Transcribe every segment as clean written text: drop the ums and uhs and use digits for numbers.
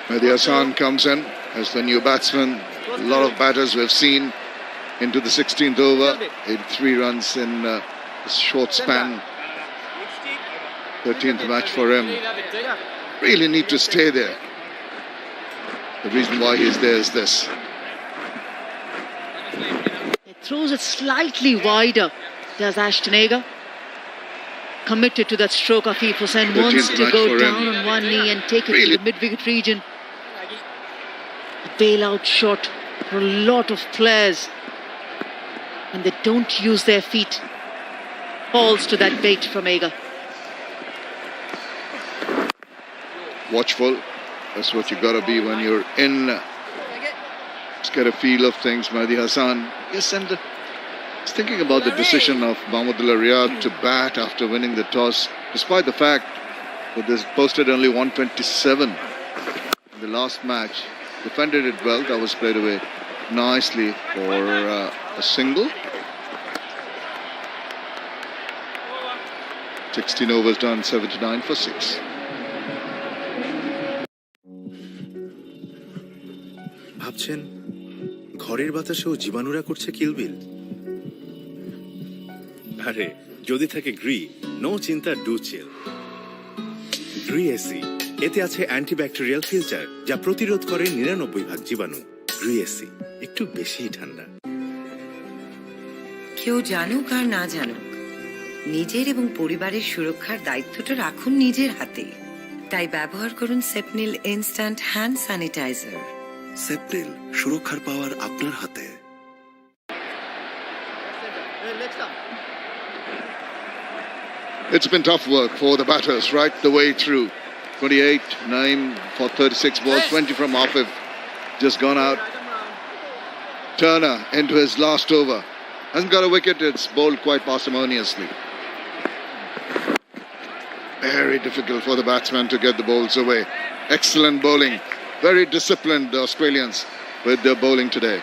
Mehdi Hasan comes in as the new batsman. A lot of batters we've seen into the 16th over. 83 runs in a short span. 13th match for him. Really need to stay there. The reason why he's there is this. It throws it slightly wider. Does Ashton Agar. Committed to that stroke of Hussain, wants to go down on one knee and take it to the mid-wicket region. A bailout shot for a lot of players. And they don't use their feet. Falls to that bait from Agar. Watchful. That's what you got to be when you're in. Just get a feel of things. Mehdi Hasan. Yes, and I was thinking about the decision of Mahmudullah Riyad to bat after winning the toss, despite the fact that they posted only 127 in the last match. Defended it well. That was played away nicely for a single. 16 overs done, 79 for 6. ভাবছেন ঘরের বাতাসেও জীবাণুরা করছে কিলবিল? আরে যদি থাকে Gree, no চিন্তা, do chill. Gree AC, এতে আছে antibacterial filter যা প্রতিরোধ করে 99% জীবাণু। গ্রি এসি একটু বেশিই ঠান্ডা। কেউ জানুক আর না জানুক, নিজের এবং পরিবারের সুরক্ষার দায়িত্বটা রাখুন নিজের হাতে। তাই ব্যবহার করুন সেপনিল ইনস্ট্যান্ট হ্যান্ড স্যানিটাইজার। সেপনিল, সুরক্ষার পাওয়ার আপনার হাতে। It's been tough work for the batters right the way through. 28, 9 for 36 balls, 20 from Afif. Just gone out. Turner into his last over. Hasn't got a wicket, it's bowled quite parsimoniously. Very difficult for the batsman to get the bowls away. Excellent bowling. Very disciplined, the Australians, with their bowling today.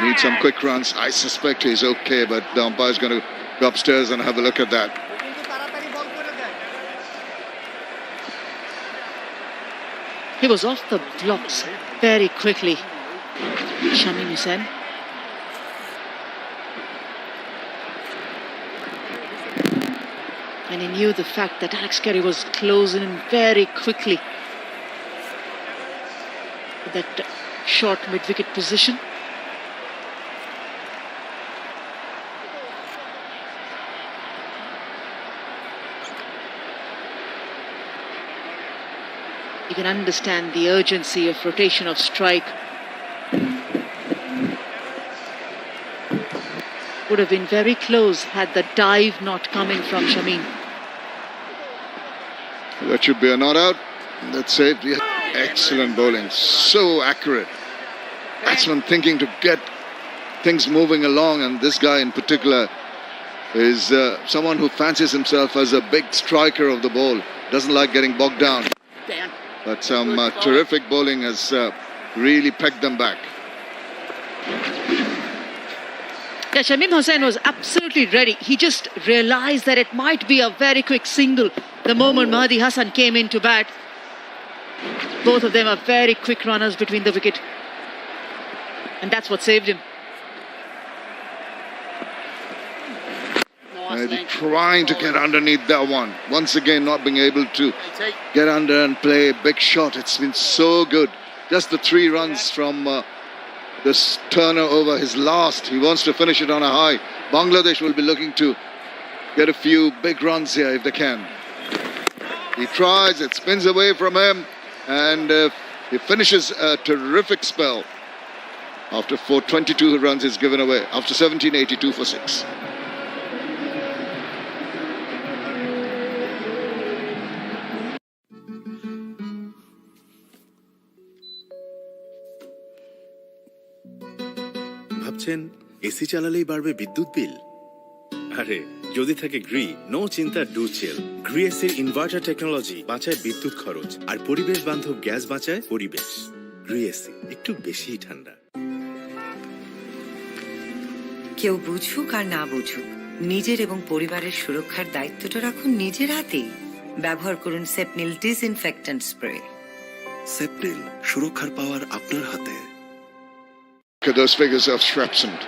Need some quick runs. I suspect he's okay, but the umpire's going to go upstairs and have a look at that. He was off the blocks very quickly. Shamim Hussain. And he knew the fact that Alex Carey was closing in very quickly. That short mid-wicket position. You can understand the urgency of rotation of strike. Would have been very close had the dive not coming from Shamim. That should be a not out. That's it. Excellent bowling. So accurate. Batsman thinking to get things moving along, and this guy in particular is someone who fancies himself as a big striker of the ball. Doesn't like getting bogged down. But some terrific bowling has really pegged them back. Yeah, Shamim Hussain was absolutely ready. He just realised that it might be a very quick single the moment Mehdi Hasan came in to bat. Both of them are very quick runners between the wicket. And that's what saved him. Maybe trying to get underneath that one. Once again, not being able to get under and play a big shot. It's been so good. Just the 3 runs from this Turner over his last. He wants to finish it on a high. Bangladesh will be looking to get a few big runs here if they can. He tries, it spins away from him, and he finishes a terrific spell. After 422 runs he's given away. After 17, 82 for 6. ভাবছেন AC চালালেই বাড়বে বিদ্যুৎ বিল? আরে যদি থাকে Gree, no চিন্তা, do chill. Gree এসির inverter technology বাঁচায় বিদ্যুৎ খরচ, আর পরিবেশ বান্ধব গ্যাস বাঁচায় পরিবেশ। গ্রি এসি একটু বেশিই ঠান্ডা। কেউ বুঝুক আর না বুঝুক, নিজের এবং পরিবারের সুরক্ষার দায়িত্বটা রাখুন নিজের হাতেই। ব্যবহার করুন সেপনিল ডিসইনফেক্ট্যান্ট স্প্রে। সেপটেল, সুরক্ষার পাওয়ার আপনার হাতে। Look at those figures of Shrapsund.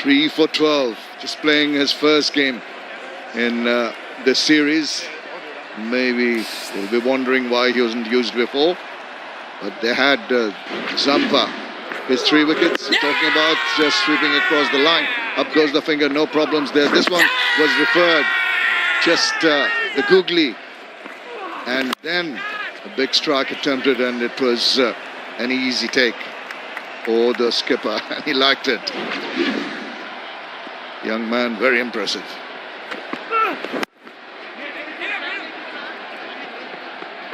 3 for 12, just playing his first game in this series. Maybe they'll be wondering why he wasn't used before. But they had Zampa, his 3 wickets, talking about just sweeping across the line. Up goes the finger, no problems there. This one was referred, just the googly. And then a big strike attempted, and it was an easy take for the skipper. And he liked it. Young man, very impressive.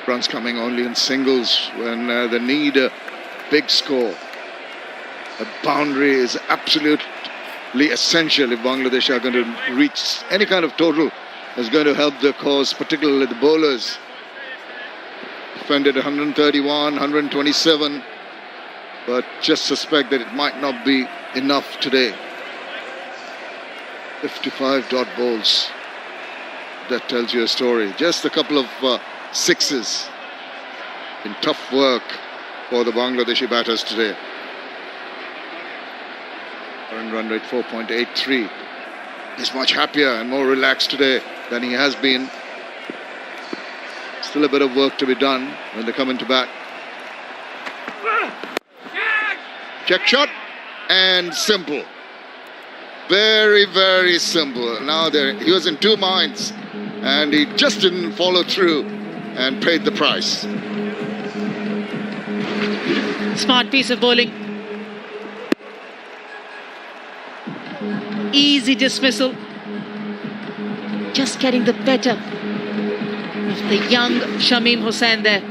Runs coming only in singles when they need a big score. A boundary is absolutely essential if Bangladesh are going to reach any kind of total that's going to help their cause, particularly the bowlers. Defended 131, 127, but just suspect that it might not be enough today. 55 dot balls. That tells you a story. Just a couple of sixes in tough work for the Bangladeshi batters today. Current run rate 4.83. He's much happier and more relaxed today than he has been. Still a bit of work to be done when they come into bat. Check shot and simple. Very, very simple. Now he was in 2 minds and he just didn't follow through and paid the price. Smart piece of bowling. Easy dismissal. Just getting the better of the young Shamim Hussain there.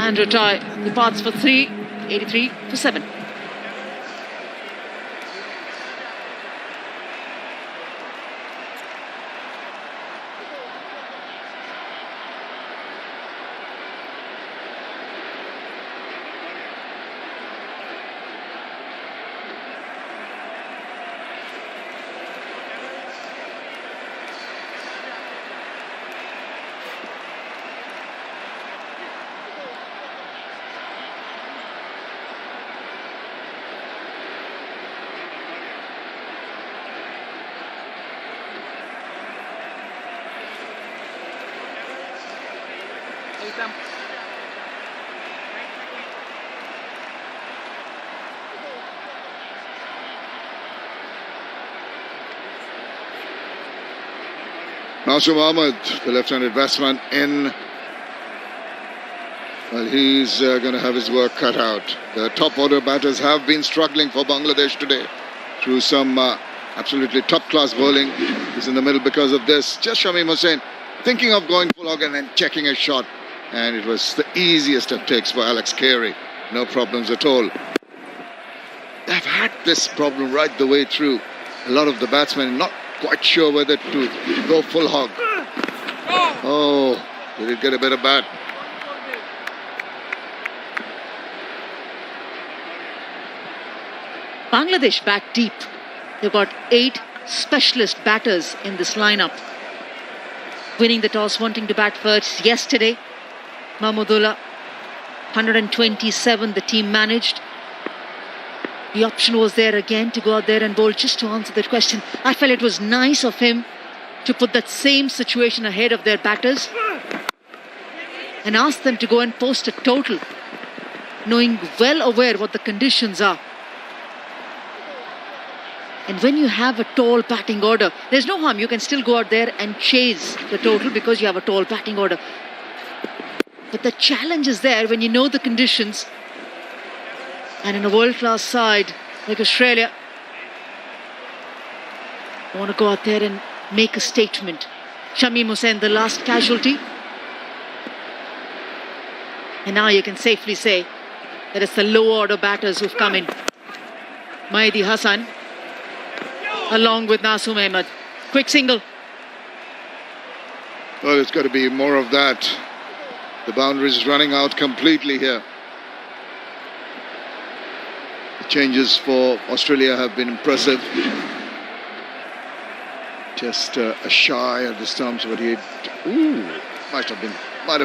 And retire. Departs for 3, 83 for 7. Nasir Ahmed, the left-handed batsman, in. Well, he's going to have his work cut out. The top-order batters have been struggling for Bangladesh today through some absolutely top-class bowling. He's in the middle because of this. Just Shamim Hussain thinking of going full hog and then checking a shot. And it was the easiest of takes for Alex Carey. No problems at all. They've had this problem right the way through. A lot of the batsmen not quite sure whether to go full hog. Oh, did it get a bit of bat? Bangladesh bat deep. They've got 8 specialist batters in this lineup. Winning the toss, wanting to bat first yesterday. Mahmudullah, 127 the team managed. The option was there again to go out there and bowl. Just to answer that question, I felt it was nice of him to put that same situation ahead of their batters and ask them to go and post a total, knowing well aware what the conditions are. And when you have a tall batting order, there's no harm. You can still go out there and chase the total because you have a tall batting order. But the challenge is there when you know the conditions. And in a world-class side like Australia, you want to go out there and make a statement. Shamim Hussain, the last casualty. And now you can safely say that it's the low-order batters who've come in. Mahdi Hassan, along with Nasum Ahmed. Quick single. Well, it's got to be more of that. The boundary is running out completely here. Changes for Australia have been impressive. Just a shy at the stumps, but he might have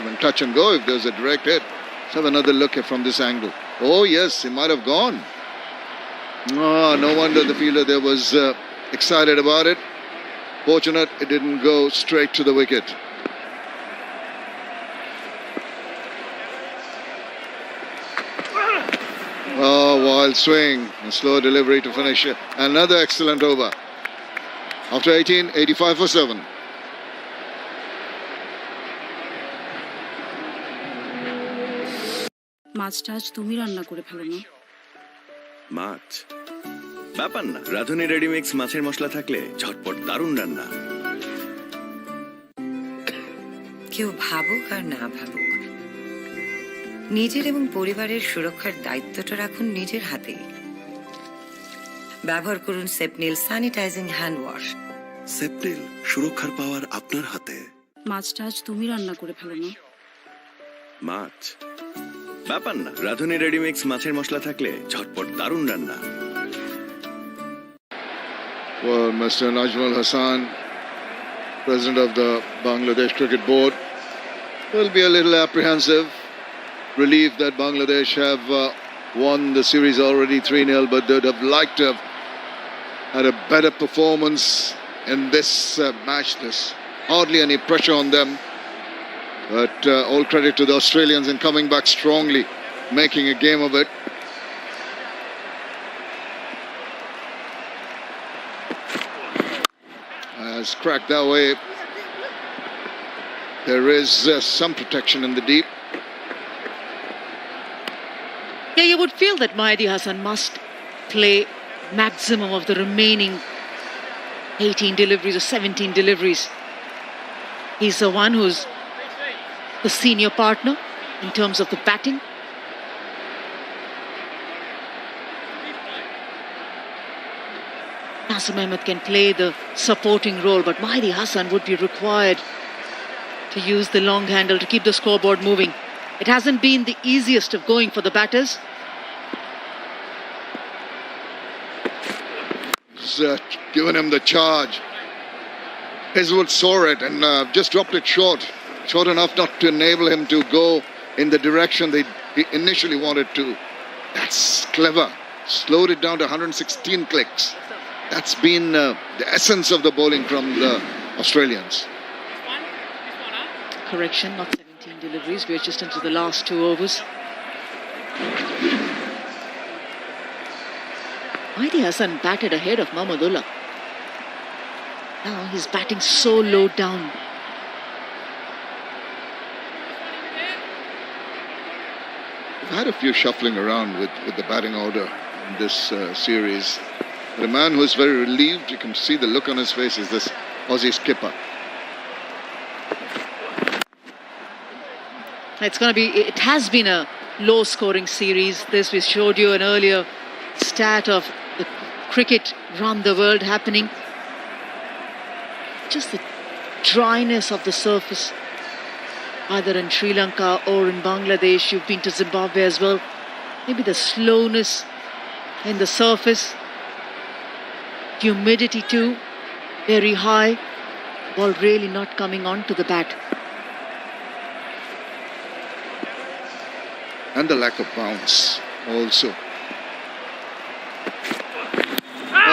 been touch and go if there was a direct hit. Let's have another look from this angle. Oh yes, he might have gone. Oh, no wonder the fielder there was excited about it. Fortunate it didn't go straight to the wicket. Oh, wild swing, a slow delivery to finish it. Another excellent over. After 18, 85 for 7. মাছটা আজ তুমি রান্না করে ফেলো না। মাছ ব্যাপার না, রাঁধুনি ready mix মাছের মশলা থাকলে ঝটপট দারুণ রান্না। কেউ ভাবুক আর না ভাবুক, নিজের এবং পরিবারের সুরক্ষার দায়িত্বটা রাখুন নিজের হাতে। ব্যবহার করুন সেপনিল স্যানিটাইজিং হ্যান্ড ওয়াশ। সেপনিল, সুরক্ষার পাওয়ার আপনার হাতে। মাছটা আজ তুমি রান্না করে ফেলো না। মাছ ব্যাপার না, রাঁধুনি রেডিমিক্স মাছের মশলা থাকলে ঝটপট দারুণ রান্না। Well, Mr. Najmul Hassan, President of the Bangladesh Cricket Board, will be a little apprehensive, relieved that Bangladesh have won the series already 3-0, but they'd have liked to have had a better performance in this match. There's hardly any pressure on them, but all credit to the Australians in coming back strongly, making a game of it. Has cracked that way. There is some protection in the deep. Yeah, you would feel that Mahdi Hassan must play maximum of the remaining 18 deliveries or 17 deliveries. He's the one who's the senior partner in terms of the batting. Nasim Ahmed can play the supporting role, but Mahdi Hassan would be required to use the long handle to keep the scoreboard moving. It hasn't been the easiest of going for the batters. He's given him the charge. Hazelwood saw it and just dropped it short enough not to enable him to go in the direction he initially wanted to. That's clever. Slowed it down to 116 clicks. That's been the essence of the bowling from the Australians. Correction, not 17 deliveries. We're just into the last 2 overs. Mahdi Hassan batted ahead of Mahmudullah. Now he's batting so low down. We've had a few shuffling around with the batting order in this series. But a man who's very relieved, you can see the look on his face, is this Aussie skipper. It has been a low-scoring series. This we showed you an earlier stat of the cricket around the world happening. Just the dryness of the surface, either in Sri Lanka or in Bangladesh. You've been to Zimbabwe as well. Maybe the slowness in the surface. Humidity too, very high. Ball really not coming onto the bat. And the lack of bounce also.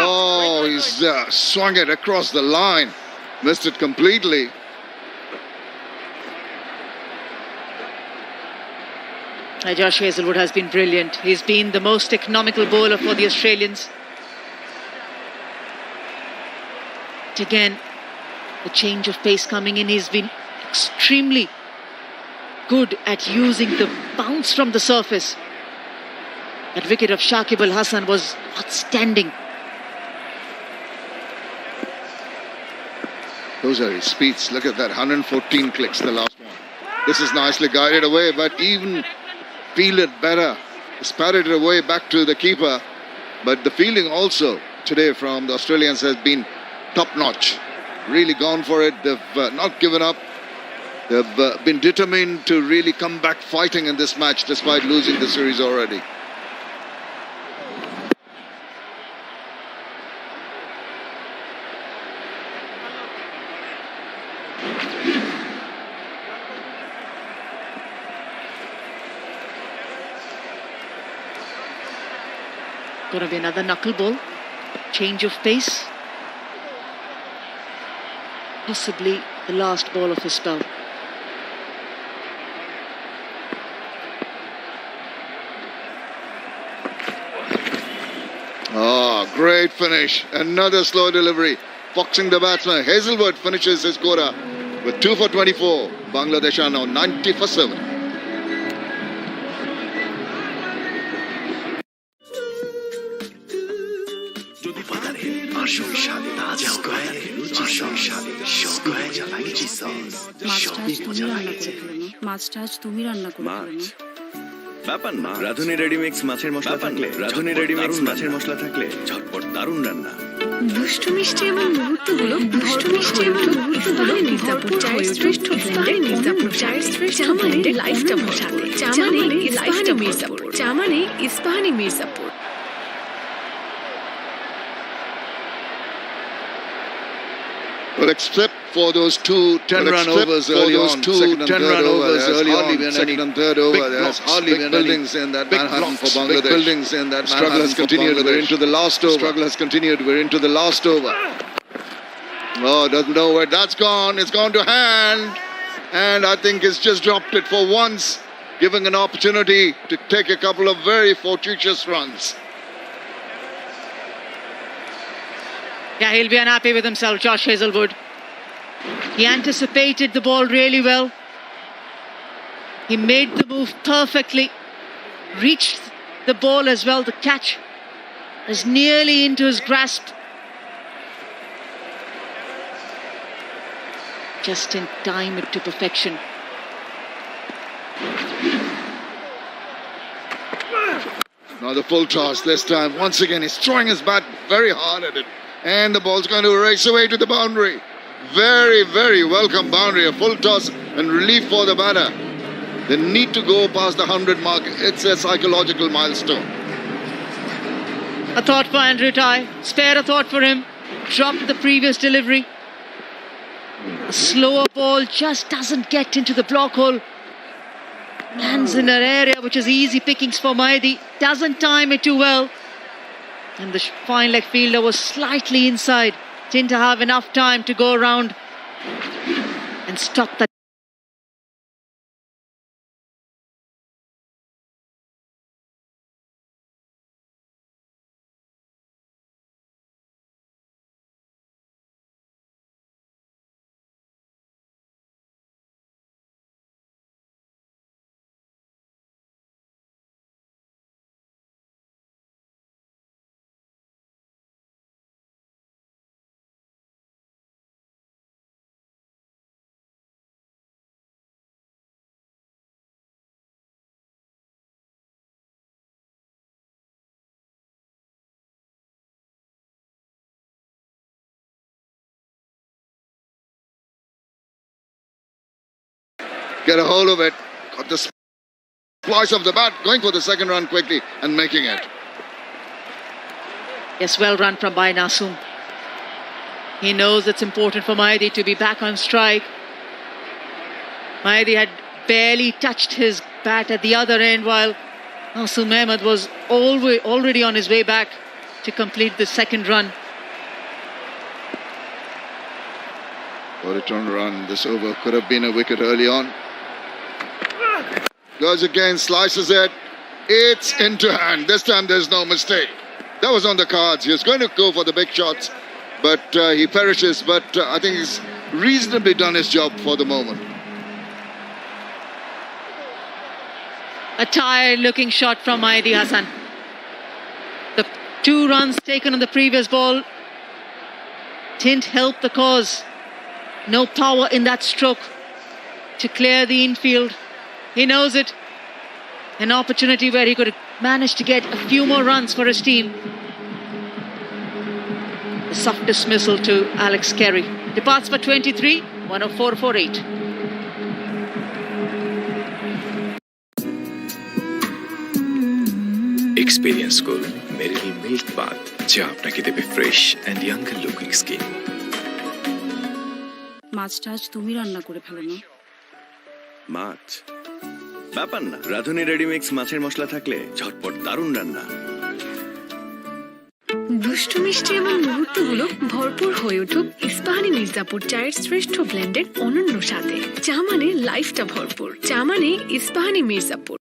Oh, he's swung it across the line. Missed it completely. Josh Hazelwood has been brilliant. He's been the most economical bowler for the Australians. Again, the change of pace coming in. He's been extremely good at using the bounce from the surface. That wicket of Shakib Al Hasan was outstanding. Those are his speeds. Look at that, 114 clicks, the last one. This is nicely guided away, but even fielded better. It's patted it away back to the keeper. But the fielding also today from the Australians has been top-notch. Really gone for it. They've not given up. They've been determined to really come back fighting in this match despite losing the series already. Gonna be another knuckleball. Change of pace. Possibly the last ball of his spell. Oh, great finish. Another slow delivery. Foxing the batsman. Hazelwood finishes his quota with 2 for 24. Bangladesh are now 90 for 7. মাছটা আজ তুমি রান্না করে ফেলো না। ব্যাপার না, রাঁধুনি ready mix মাছের মশলা থাকলে, রাঁধুনি রেডিমিক্স মাছের মশলা থাকলে ঝটপট দারুণ রান্না। দুষ্টু মিষ্টি এবং মুহূর্তগুলো মির্জাপুর চায়ের শ্রেষ্ঠ ব্লেন্ডের মির্জাপুর চায়ের শ্রেষ্ঠ ব্লেন্ডের লাইফটা বোঝাতে চা মানে Ispahani Mirzapur. Well, except for those two 10-run overs early on, second and third over, there's hardly been buildings in that Manhattan for Bangladesh. Big buildings in that struggle has continued. We're into the last over. Struggle has continued. We're into the last over. Oh, doesn't know where that's gone. It's gone to hand, and I think it's just dropped it for once, giving an opportunity to take a couple of very fortuitous runs. Yeah, he'll be unhappy with himself, Josh Hazelwood. He anticipated the ball really well. He made the move perfectly. Reached the ball as well. The catch is nearly into his grasp. Just in time it to perfection. Now the full toss this time. Once again, he's throwing his bat very hard at it. And the ball's going to race away to the boundary. Very, very welcome boundary. A full toss and relief for the batter. They need to go past the 100 mark. It's a psychological milestone. A thought for Andrew Tye. Spare a thought for him. Dropped the previous delivery. A slower ball just doesn't get into the block hole. Lands in an area which is easy pickings for Mahdi. Doesn't time it too well. And the fine leg fielder was slightly inside. Didn't have enough time to go around and stop that. Get a hold of it. Got the splice of the bat. Going for the second run quickly and making it. Yes, well run from Bai Nasum. He knows it's important for Mahdi to be back on strike. Mahdi had barely touched his bat at the other end, while Nasum Ahmed was already on his way back to complete the second run. For a turn run, this over could have been a wicket early on. Goes again, slices it. It's into hand. This time there's no mistake. That was on the cards. He was going to go for the big shots, but he perishes. But I think he's reasonably done his job for the moment. A tired-looking shot from Mahdi Hassan. The 2 runs taken on the previous ball didn't help the cause. No power in that stroke to clear the infield. He knows it. An opportunity where he could have managed to get a few more runs for his team. A soft dismissal to Alex Carey. Departs for 23, 104 for 8. Experience করুন মেরিল milk bath, যা আপনাকে দেবে fresh and younger looking skin. মাছটা আজ তুমি রান্না করে ফেলো না। মাছ ব্যাপার না, রাঁধুনি রেডিমিক্স মাছের মশলা থাকলে ঝটপট দারুণ রান্না। দুষ্টু মিষ্টি এমন মুহূর্তগুলো ভরপুর হয়ে উঠুক ইস্পাহানি মির্জাপুর চায়ের শ্রেষ্ঠ ব্লেন্ডের অনন্য স্বাদে। চা মানে লাইফটা ভরপুর, চা মানে ইস্পাহানি মির্জাপুর।